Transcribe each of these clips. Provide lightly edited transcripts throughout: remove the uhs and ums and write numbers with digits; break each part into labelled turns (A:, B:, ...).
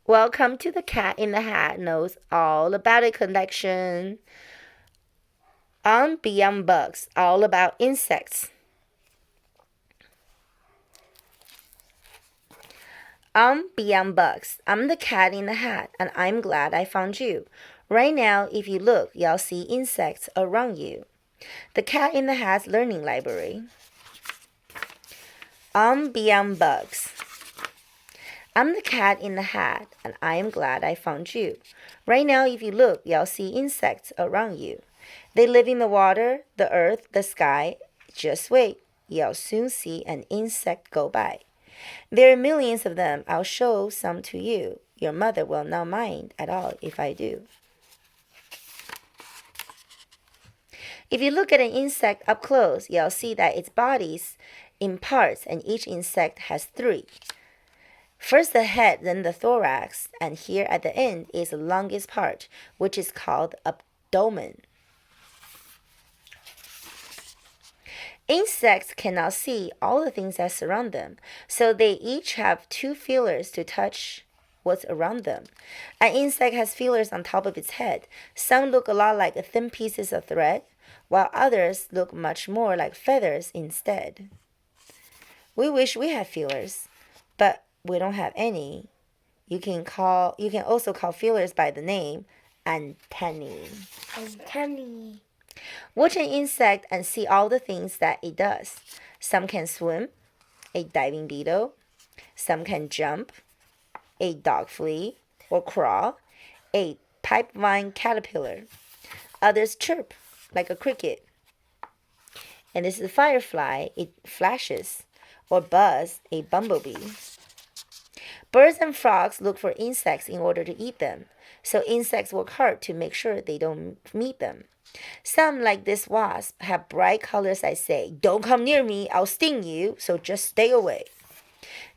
A: Welcome to the Cat in the Hat Knows All About It collection. On Beyond Bugs, all about insects. I'm Beyond Bugs. I'm the cat in the hat, and I'm glad I found you. Right now, if you look, you'll see insects around you. The Cat in the Hat Learning Library. I'm Beyond Bugs. I'm the cat in the hat, and I am glad I found you. Right now, if you look, you'll see insects around you. They live in the water, the earth, the sky. Just wait, you'll soon see an insect go by. There are millions of them. I'll show some to you. Your mother will not mind at all if I do. If you look at an insect up close, you'll see that its body's in parts, and each insect has three. First the head, then the thorax, and here at the end is the longest part, which is called abdomen. Insects cannot see all the things that surround them, so they each have two feelers to touch what's around them. An insect has feelers on top of its head. Some look a lot like thin pieces of thread, while others look much more like feathers instead. We wish we had feelers, but we don't have any. You can also call feelers by the name antennae.
B: Antennae.
A: Watch an insect and see all the things that it does. Some can swim, a diving beetle. Some can jump, a dog flea, or crawl, a pipevine caterpillar. Others chirp, like a cricket. And this is a firefly, it flashes, or buzz, a bumblebee. Birds and frogs look for insects in order to eat them, so insects work hard to make sure they don't meet them. Some, like this wasp, have bright colors that say, "Don't come near me, I'll sting you, so just stay away."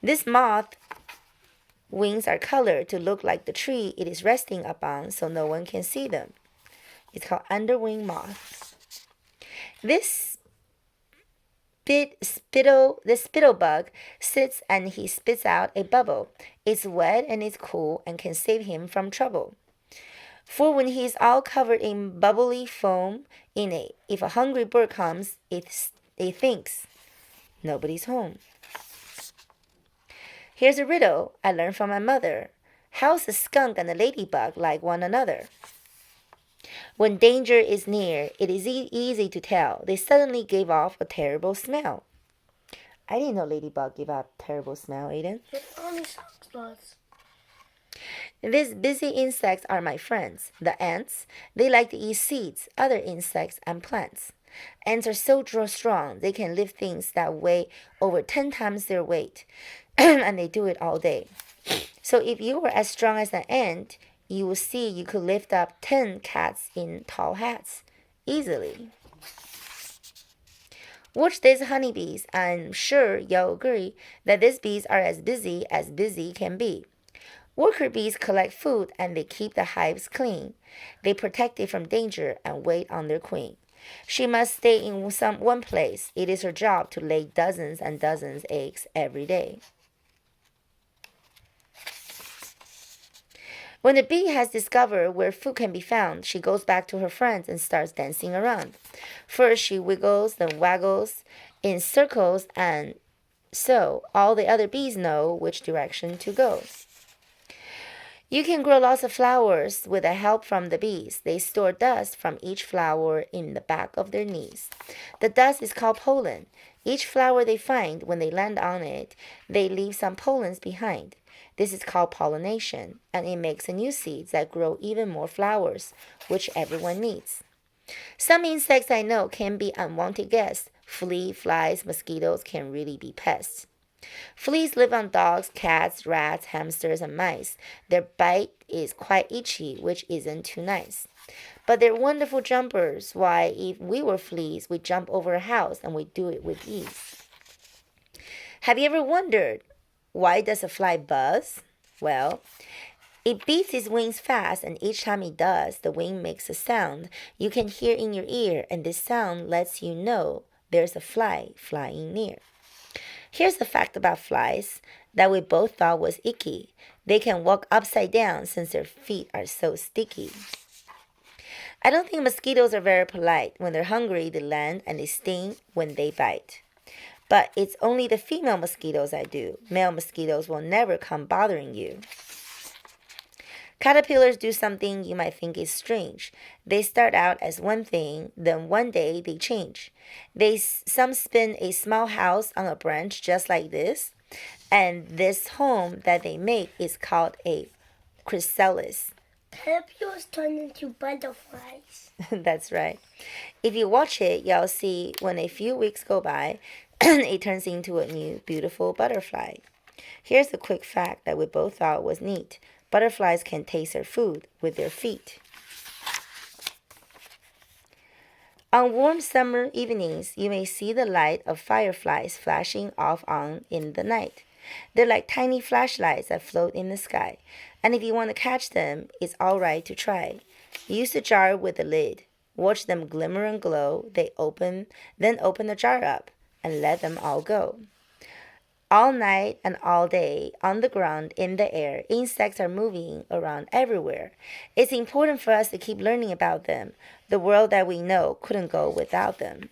A: This moth wings are colored to look like the tree it is resting upon so no one can see them. It's called underwing moth. This spittle bug sits and he spits out a bubble. It's wet and it's cool and can save him from trouble. For when he's all covered in bubbly foam if a hungry bird comes, it thinks nobody's home. Here's a riddle I learned from my mother. How's a skunk and a ladybug like one another? When danger is near, it is easy to tell. They suddenly gave off a terrible smell. I didn't know ladybug give off terrible smell, Aiden.
B: It only sucks.
A: These busy insects are my friends, the ants. They like to eat seeds, other insects, and plants. Ants are so strong they can lift things that weigh over 10 times their weight, and they do it all day. So if you were as strong as an ant, you will see you could lift up 10 cats in tall hats easily. Watch these honeybees. I'm sure you'll agree that these bees are as busy can be. Worker bees collect food and they keep the hives clean. They protect it from danger and wait on their queen. She must stay in one place. It is her job to lay dozens and dozens of eggs every day. When the bee has discovered where food can be found, she goes back to her friends and starts dancing around. First she wiggles, then waggles in circles, and so all the other bees know which direction to go. You can grow lots of flowers with the help from the bees. They store dust from each flower in the back of their knees. The dust is called pollen. Each flower they find, when they land on it, they leave some pollens behind. This is called pollination, and it makes new seeds that grow even more flowers, which everyone needs. Some insects I know can be unwanted guests. Flies, mosquitoes can really be pests. Fleas live on dogs, cats, rats, hamsters, and mice. Their bite is quite itchy, which isn't too nice. But they're wonderful jumpers. Why, if we were fleas, we'd jump over a house, and we'd do it with ease. Have you ever wondered, why does a fly buzz? Well, it beats its wings fast, and each time it does, the wing makes a sound you can hear in your ear, and this sound lets you know there's a fly flying near. Here's a fact about flies that we both thought was icky. They can walk upside down since their feet are so sticky. I don't think mosquitoes are very polite. When they're hungry, they land and they sting when they bite. But it's only the female mosquitoes I do. Male mosquitoes will never come bothering you. Caterpillars do something you might think is strange. They start out as one thing, then one day they change. Some spin a small house on a branch just like this, and this home that they make is called a chrysalis.
B: Caterpillars turn into butterflies.
A: That's right. If you watch it, you'll see when a few weeks go by, it turns into a new beautiful butterfly. Here's a quick fact that we both thought was neat. Butterflies can taste their food with their feet. On warm summer evenings, you may see the light of fireflies flashing off on in the night. They're like tiny flashlights that float in the sky. And if you want to catch them, it's all right to try. Use a jar with a lid. Watch them glimmer and glow. Then open the jar up and let them all go. All night and all day, on the ground, in the air, insects are moving around everywhere. It's important for us to keep learning about them. The world that we know couldn't go without them.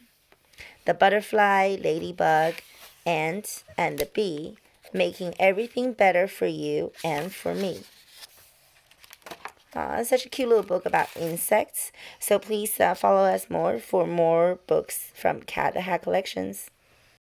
A: The butterfly, ladybug, ant, and the bee, making everything better for you and for me. It's such a cute little book about insects. So please follow us more for more books from Cat the Hat Collections.